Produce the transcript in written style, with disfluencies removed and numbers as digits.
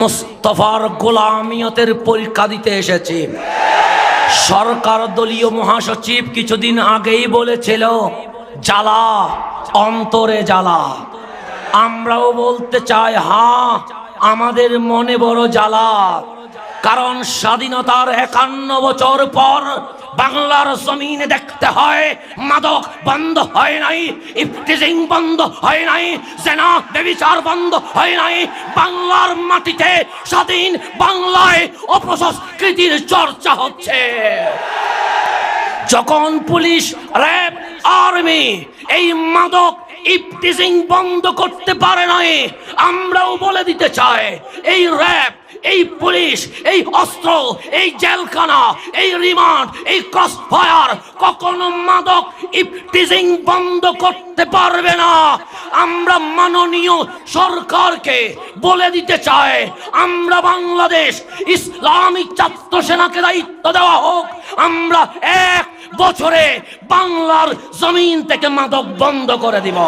মুস্তাফার গোলামিয়তের পরীক্ষা দিতে এসেছি। সরকার দলীয় মহাসচিব কিছুদিন আগেই বলেছিল জ্বালা, অন্তরে জ্বালা। আমরাও বলতে চাই, হ্যাঁ, আমাদের মনে বড় জ্বালা। কারণ স্বাধীনতার 51 বছর পর বাংলার জমিনে দেখতে হয় মাদক বন্ধ হয় নাই, ইফটিজিং বন্ধ হয় নাই, জেনা ব্যভিচার বন্ধ হয় নাই। বাংলার মাটিতে স্বাধীন বাংলায় অপসংস্কৃতির চর্চা হচ্ছে। যখন পুলিশ, র্যাব, আর্মি এই মাদক ইফটিজিং বন্ধ করতে পারে নাই, আমরাও বলে দিতে চাই, এই র্যাব, এই পুলিশ, এই অস্ত্র, এই জেলখানা, এই রিমান্ড, এই ক্রস ফায়ার কখনো মাদক ইফটিজিং বন্ধ করতে পারবে না। আমরা মাননীয় সরকারকে বলে দিতে চাই, আমরা বাংলাদেশ ইসলামিক ছাত্র সেনাকে দায়িত্ব দেওয়া হোক, আমরা 1 বছরে বাংলার জমিন থেকে মাদক বন্ধ করে দিব।